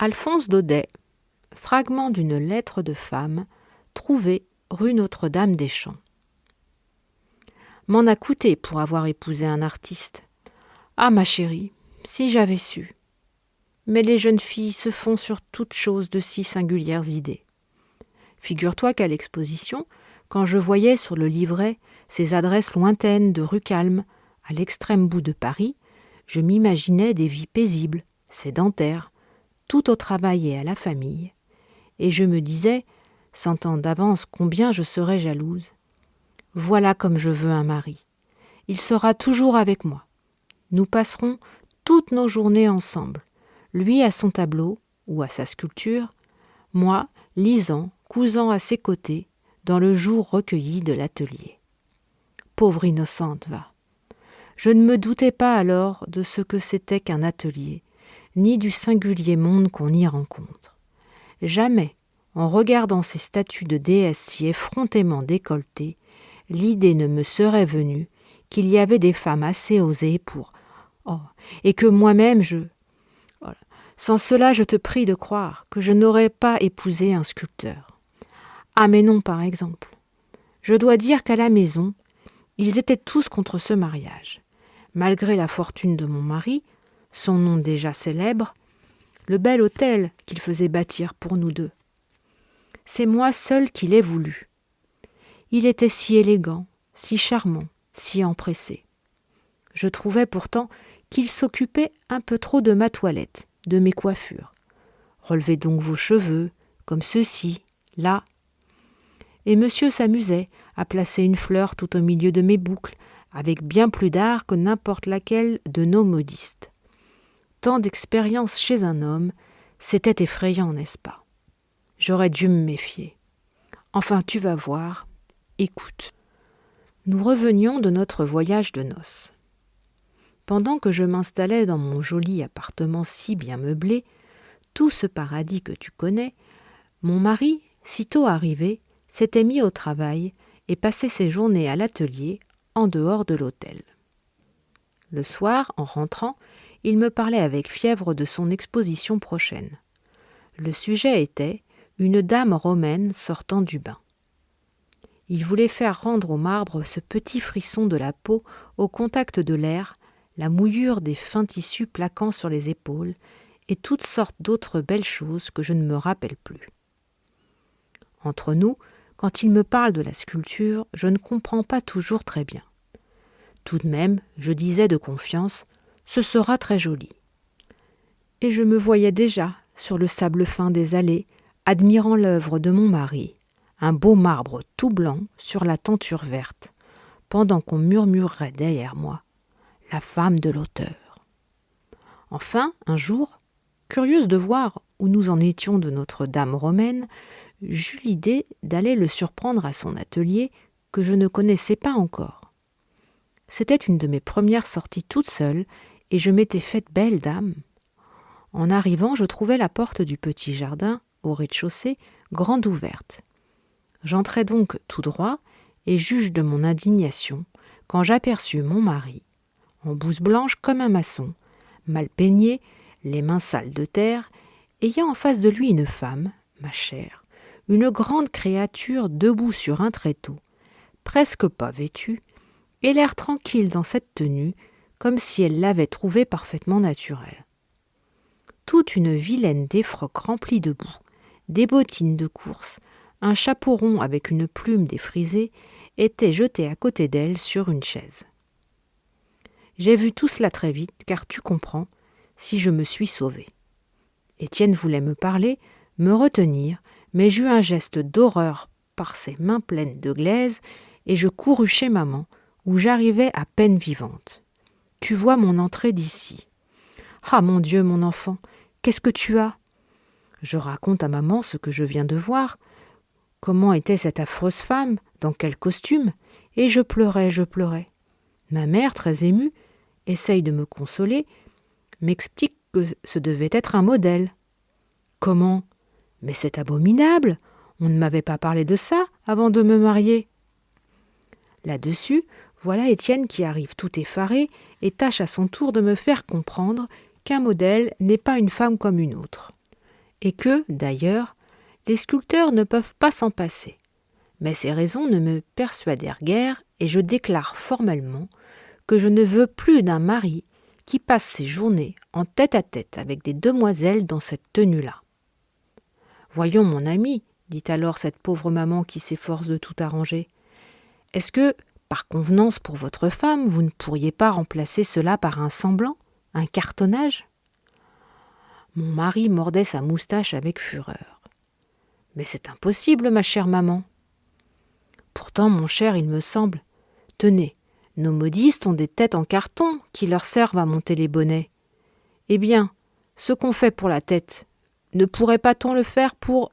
Alphonse Daudet, fragment d'une lettre de femme trouvée rue Notre-Dame-des-Champs. M'en a coûté pour avoir épousé un artiste. Ah, ma chérie, si j'avais su. Mais les jeunes filles se font sur toute chose de si singulières idées. Figure-toi qu'à l'exposition, quand je voyais sur le livret ces adresses lointaines de rue Calme, à l'extrême bout de Paris, je m'imaginais des vies paisibles, sédentaires, tout au travail et à la famille, et je me disais, sentant d'avance combien je serais jalouse, voilà comme je veux un mari. Il sera toujours avec moi. Nous passerons toutes nos journées ensemble, lui à son tableau ou à sa sculpture, moi lisant, cousant à ses côtés, dans le jour recueilli de l'atelier. Pauvre innocente, va. Je ne me doutais pas alors de ce que c'était qu'un atelier, ni du singulier monde qu'on y rencontre. Jamais, en regardant ces statues de déesses si effrontément décolletées, l'idée ne me serait venue qu'il y avait des femmes assez osées pour... et que moi-même Sans cela, je te prie de croire que je n'aurais pas épousé un sculpteur. Ah, mais non, par exemple. Je dois dire qu'à la maison, ils étaient tous contre ce mariage. Malgré la fortune de mon mari, son nom déjà célèbre, le bel hôtel qu'il faisait bâtir pour nous deux. C'est moi seule qui l'ai voulu. Il était si élégant, si charmant, si empressé. Je trouvais pourtant qu'il s'occupait un peu trop de ma toilette, de mes coiffures. Relevez donc vos cheveux, comme ceci, là. Et monsieur s'amusait à placer une fleur tout au milieu de mes boucles, avec bien plus d'art que n'importe laquelle de nos modistes. Tant d'expérience chez un homme, c'était effrayant, n'est-ce pas? J'aurais dû me méfier. Enfin, tu vas voir. Écoute. Nous revenions de notre voyage de noces. Pendant que je m'installais dans mon joli appartement si bien meublé, tout ce paradis que tu connais, mon mari, sitôt arrivé, s'était mis au travail et passait ses journées à l'atelier, en dehors de l'hôtel. Le soir, en rentrant, il me parlait avec fièvre de son exposition prochaine. Le sujet était une dame romaine sortant du bain. Il voulait faire rendre au marbre ce petit frisson de la peau au contact de l'air, la mouillure des fins tissus plaquant sur les épaules et toutes sortes d'autres belles choses que je ne me rappelle plus. Entre nous, quand il me parle de la sculpture, je ne comprends pas toujours très bien. Tout de même, je disais de confiance, ce sera très joli. Et je me voyais déjà, sur le sable fin des allées, admirant l'œuvre de mon mari, un beau marbre tout blanc sur la tenture verte, pendant qu'on murmurerait derrière moi, la femme de l'auteur. Enfin, un jour, curieuse de voir où nous en étions de notre dame romaine, j'eus l'idée d'aller le surprendre à son atelier que je ne connaissais pas encore. C'était une de mes premières sorties toute seule et je m'étais faite belle dame. En arrivant, je trouvais la porte du petit jardin, au rez-de-chaussée, grande ouverte. J'entrai donc tout droit et juge de mon indignation quand j'aperçus mon mari, en blouse blanche comme un maçon, mal peigné, les mains sales de terre, ayant en face de lui une femme, ma chère, une grande créature debout sur un tréteau, presque pas vêtue, et l'air tranquille dans cette tenue, comme si elle l'avait trouvée parfaitement naturelle. Toute une vilaine défroque remplie de boue, des bottines de course, un chapeau rond avec une plume défrisée, était jeté à côté d'elle sur une chaise. J'ai vu tout cela très vite, car tu comprends, si je me suis sauvée. Étienne voulait me parler, me retenir, mais j'eus un geste d'horreur par ses mains pleines de glaise, et je courus chez maman, où j'arrivais à peine vivante. Tu vois mon entrée d'ici. Ah mon Dieu, mon enfant, qu'est-ce que tu as? Je raconte à maman ce que je viens de voir. Comment était cette affreuse femme? Dans quel costume? Et je pleurais. Ma mère, très émue, essaye de me consoler, m'explique que ce devait être un modèle. Comment? Mais c'est abominable! On ne m'avait pas parlé de ça avant de me marier. Là-dessus, voilà Étienne qui arrive tout effaré et tâche à son tour de me faire comprendre qu'un modèle n'est pas une femme comme une autre. et que, d'ailleurs, les sculpteurs ne peuvent pas s'en passer. Mais ces raisons ne me persuadèrent guère, et je déclare formellement que je ne veux plus d'un mari qui passe ses journées en tête-à-tête avec des demoiselles dans cette tenue-là. « Voyons, mon ami, dit alors cette pauvre maman qui s'efforce de tout arranger, est-ce que, par convenance pour votre femme, vous ne pourriez pas remplacer cela par un semblant, un cartonnage ?» Mon mari mordait sa moustache avec fureur. « Mais c'est impossible, ma chère maman. » Pourtant, mon cher, il me semble. Tenez, nos modistes ont des têtes en carton qui leur servent à monter les bonnets. Eh bien, ce qu'on fait pour la tête, ne pourrait pas-on le faire pour...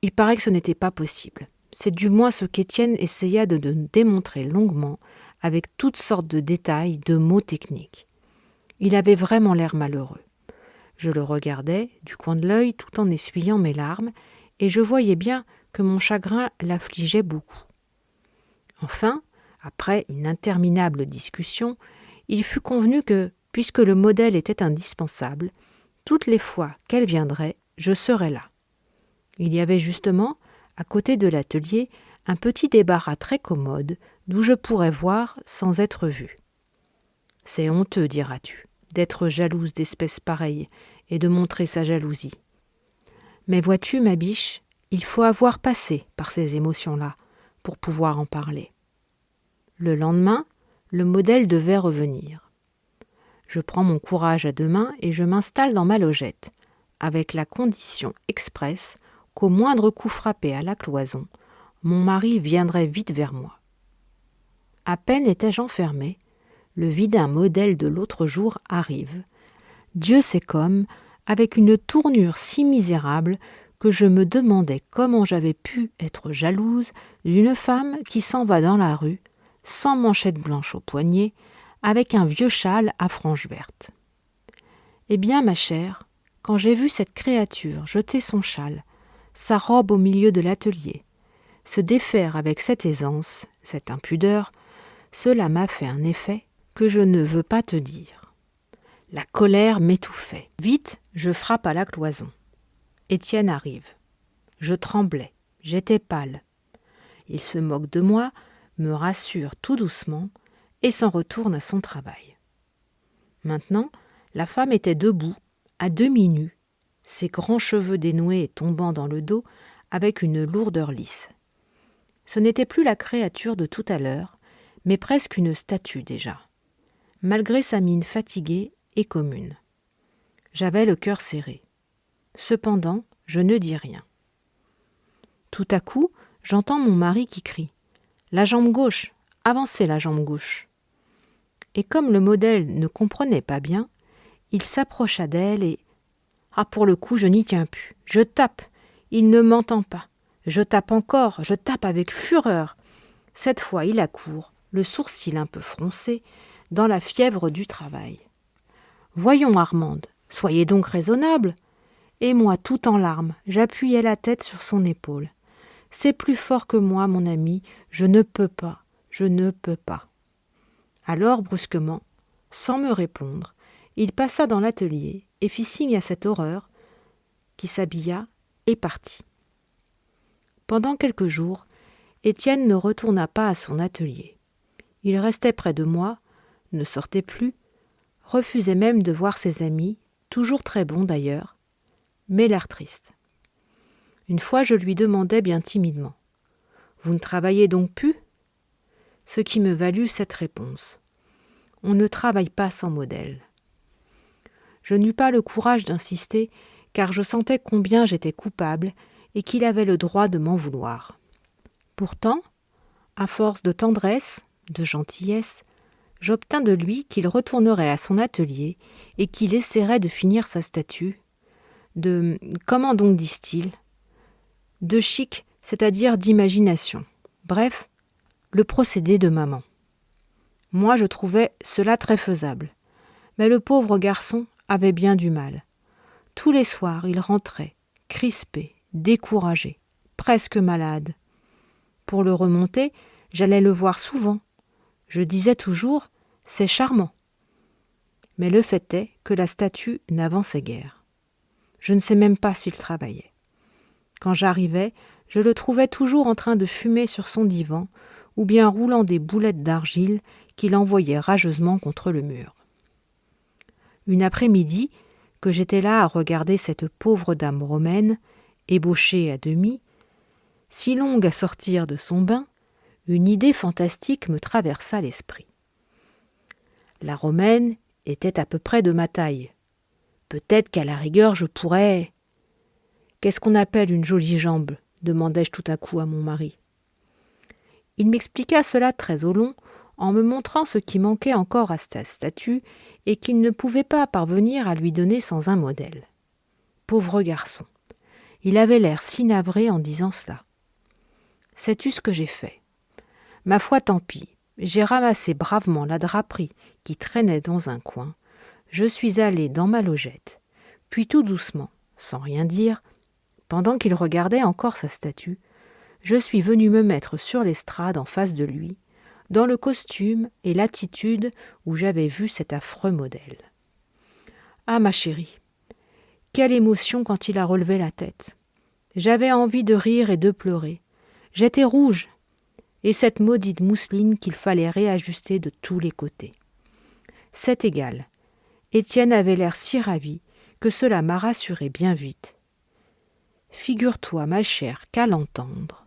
Il paraît que ce n'était pas possible. C'est du moins ce qu'Étienne essaya de démontrer longuement, avec toutes sortes de détails, de mots techniques. Il avait vraiment l'air malheureux. Je le regardais du coin de l'œil tout en essuyant mes larmes, et je voyais bien que mon chagrin l'affligeait beaucoup. Enfin, après une interminable discussion, il fut convenu que, puisque le modèle était indispensable, toutes les fois qu'elle viendrait, je serais là. Il y avait justement, à côté de l'atelier, un petit débarras très commode, d'où je pourrais voir sans être vue. C'est honteux, diras-tu, d'être jalouse d'espèces pareilles et de montrer sa jalousie. Mais vois-tu, ma biche, il faut avoir passé par ces émotions-là pour pouvoir en parler. Le lendemain, le modèle devait revenir. Je prends mon courage à deux mains et je m'installe dans ma logette, avec la condition expresse qu'au moindre coup frappé à la cloison, mon mari viendrait vite vers moi. À peine étais-je enfermé, le vilain modèle de l'autre jour arrive. Dieu sait comme, avec une tournure si misérable que je me demandais comment j'avais pu être jalouse d'une femme qui s'en va dans la rue, sans manchette blanche au poignet, avec un vieux châle à franges vertes. Eh bien, ma chère, quand j'ai vu cette créature jeter son châle, sa robe au milieu de l'atelier, se défaire avec cette aisance, cette impudeur, cela m'a fait un effet que je ne veux pas te dire. La colère m'étouffait. Vite, je frappe à la cloison. Étienne arrive. Je tremblais, j'étais pâle. Il se moque de moi, me rassure tout doucement et s'en retourne à son travail. Maintenant, la femme était debout, à demi nue, ses grands cheveux dénoués et tombant dans le dos avec une lourdeur lisse. Ce n'était plus la créature de tout à l'heure, mais presque une statue déjà, malgré sa mine fatiguée et commune. J'avais le cœur serré. Cependant, je ne dis rien. Tout à coup, j'entends mon mari qui crie « La jambe gauche, avancez la jambe gauche !» Et comme le modèle ne comprenait pas bien, il s'approcha d'elle et « Ah, pour le coup, je n'y tiens plus. Je tape. Il ne m'entend pas. Je tape encore, je tape avec fureur. » Cette fois, il accourt, le sourcil un peu froncé, dans la fièvre du travail. « Voyons, Armande, soyez donc raisonnable. » Et moi, tout en larmes, j'appuyais la tête sur son épaule. « C'est plus fort que moi, mon ami, je ne peux pas, je ne peux pas. » Alors, brusquement, sans me répondre, il passa dans l'atelier et fit signe à cette horreur, qui s'habilla et partit. Pendant quelques jours, Étienne ne retourna pas à son atelier. Il restait près de moi, ne sortait plus, refusait même de voir ses amis, toujours très bons d'ailleurs, mais l'air triste. Une fois, je lui demandai bien timidement « Vous ne travaillez donc plus ?» Ce qui me valut cette réponse « On ne travaille pas sans modèle. » Je n'eus pas le courage d'insister, car je sentais combien j'étais coupable et qu'il avait le droit de m'en vouloir. Pourtant, à force de tendresse, de gentillesse, j'obtins de lui qu'il retournerait à son atelier et qu'il essaierait de finir sa statue, comment donc disent-ils, de chic, c'est-à-dire d'imagination. Bref, le procédé de maman. Moi, je trouvais cela très faisable, mais le pauvre garçon avait bien du mal. Tous les soirs, il rentrait, crispé, découragé, presque malade. Pour le remonter, j'allais le voir souvent. Je disais toujours « c'est charmant ». Mais le fait est que la statue n'avançait guère. Je ne sais même pas s'il travaillait. Quand j'arrivais, je le trouvais toujours en train de fumer sur son divan ou bien roulant des boulettes d'argile qu'il envoyait rageusement contre le mur. Une après-midi, que j'étais là à regarder cette pauvre dame romaine, ébauchée à demi, si longue à sortir de son bain, une idée fantastique me traversa l'esprit. La romaine était à peu près de ma taille. Peut-être qu'à la rigueur je pourrais... Qu'est-ce qu'on appelle une jolie jambe ? Demandai-je tout à coup à mon mari. Il m'expliqua cela très au long, en me montrant ce qui manquait encore à sa statue et qu'il ne pouvait pas parvenir à lui donner sans un modèle. Pauvre garçon, il avait l'air si navré en disant cela. Sais-tu ce que j'ai fait ? Ma foi, tant pis, j'ai ramassé bravement la draperie qui traînait dans un coin, je suis allé dans ma logette, puis tout doucement, sans rien dire, pendant qu'il regardait encore sa statue, je suis venu me mettre sur l'estrade en face de lui, dans le costume et l'attitude où j'avais vu cet affreux modèle. Ah, ma chérie, quelle émotion quand il a relevé la tête. J'avais envie de rire et de pleurer. J'étais rouge, et cette maudite mousseline qu'il fallait réajuster de tous les côtés. C'est égal. Étienne avait l'air si ravi que cela m'a rassuré bien vite. Figure-toi, ma chère, qu'à l'entendre,